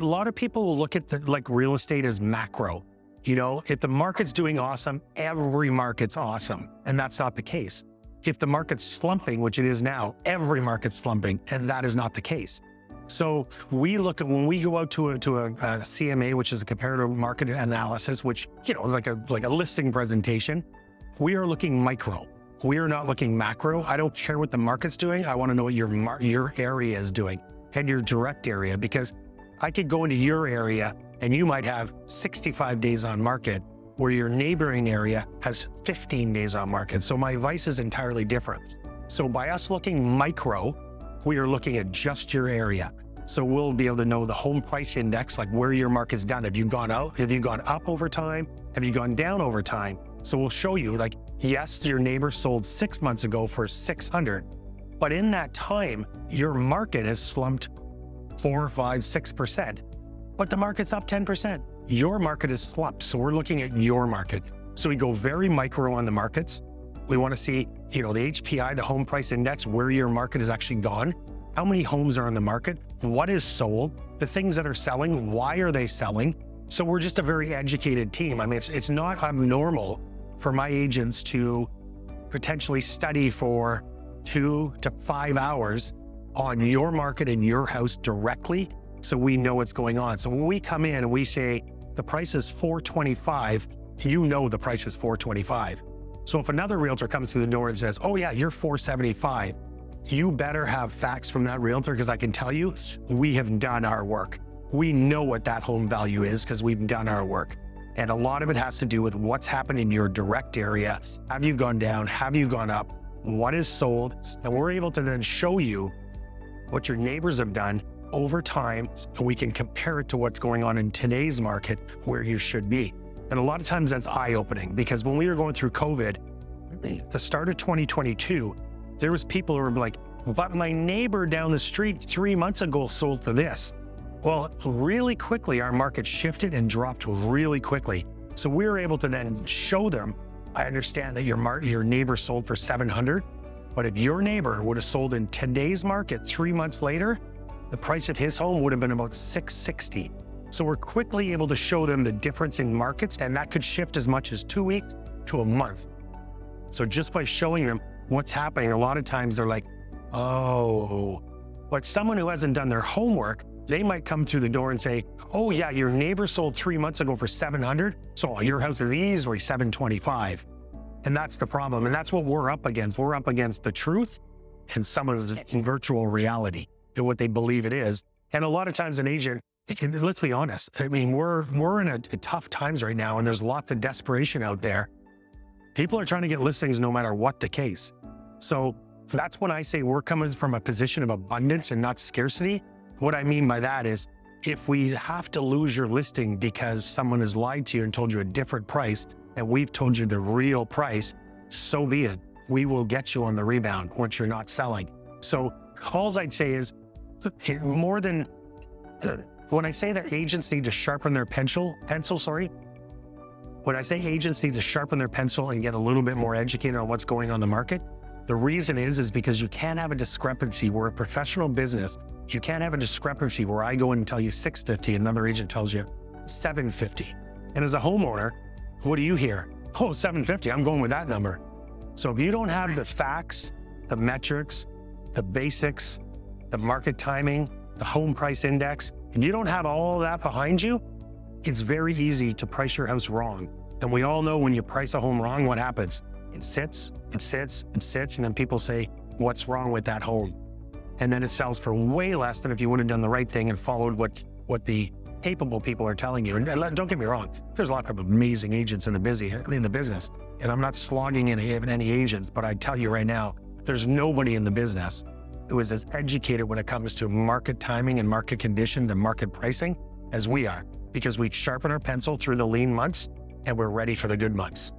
A lot of people will look at like real estate as macro. If the market's doing awesome, every market's awesome. And that's not the case. If the market's slumping, which it is now, every market's slumping, and that is not the case. So we look at, when we go out to a CMA, which is a comparative market analysis, which, like a listing presentation, we are looking micro. We are not looking macro. I don't care what the market's doing. I want to know what your area is doing and your direct area, because I could go into your area and you might have 65 days on market, where your neighboring area has 15 days on market. So my advice is entirely different. So by us looking micro, we are looking at just your area. So we'll be able to know the home price index, like where your market's done. Have you gone out? Have you gone up over time? Have you gone down over time? So we'll show you, like, yes, your neighbor sold 6 months ago for 600, but in that time, your market has slumped 4, 5, 6%, but the market's up 10%. Your market is slumped. So we're looking at your market. So we go very micro on the markets. We want to see, the HPI, the home price index, where your market has actually gone, how many homes are on the market, what is sold, the things that are selling, why are they selling? So we're just a very educated team. I mean, it's not abnormal for my agents to potentially study for 2 to 5 hours on your market and your house directly, so we know what's going on. So when we come in and we say the price is $425, the price is $425. So if another realtor comes through the door and says, oh yeah, you're $475, you better have facts from that realtor, because I can tell you, we have done our work. We know what that home value is because we've done our work. And a lot of it has to do with what's happened in your direct area. Have you gone down? Have you gone up? What is sold? And we're able to then show you what your neighbors have done over time, and we can compare it to what's going on in today's market where you should be. And a lot of times that's eye-opening, because when we were going through COVID, the start of 2022, there was people who were like, but my neighbor down the street 3 months ago sold for this. Well, really quickly, our market shifted and dropped really quickly. So we were able to then show them, I understand that your neighbor sold for 700, but if your neighbor would have sold in today's market 3 months later, the price of his home would have been about 660. So we're quickly able to show them the difference in markets, and that could shift as much as 2 weeks to a month. So just by showing them what's happening, a lot of times they're like, oh, but someone who hasn't done their homework, they might come through the door and say, oh yeah, your neighbor sold 3 months ago for 700, so your house is easily 725. And that's the problem. And that's what we're up against. We're up against the truth and someone's virtual reality and what they believe it is. And a lot of times an agent, let's be honest, I mean, we're in a tough times right now, and there's lots of desperation out there. People are trying to get listings no matter what the case. So that's when I say we're coming from a position of abundance and not scarcity. What I mean by that is, if we have to lose your listing because someone has lied to you and told you a different price, and we've told you the real price, so be it. We will get you on the rebound once you're not selling. So all I'd say is, more than, when I say that agents need to sharpen their pencil, when I say agents need to sharpen their pencil and get a little bit more educated on what's going on in the market, the reason is because you can't have a discrepancy where a professional business, you can't have a discrepancy where I go in and tell you 650 and another agent tells you 750. And as a homeowner, what do you hear? Oh, 750, I'm going with that number. So if you don't have the facts, the metrics, the basics, the market timing, the home price index, and you don't have all of that behind you, it's very easy to price your house wrong. And we all know when you price a home wrong, what happens? It sits, and then people say, what's wrong with that home? And then it sells for way less than if you would have done the right thing and followed what the capable people are telling you. And don't get me wrong, there's a lot of amazing agents in the business, and I'm not slogging any agents, but I tell you right now, there's nobody in the business who is as educated when it comes to market timing and market conditions and market pricing as we are, because we sharpen our pencil through the lean months and we're ready for the good months.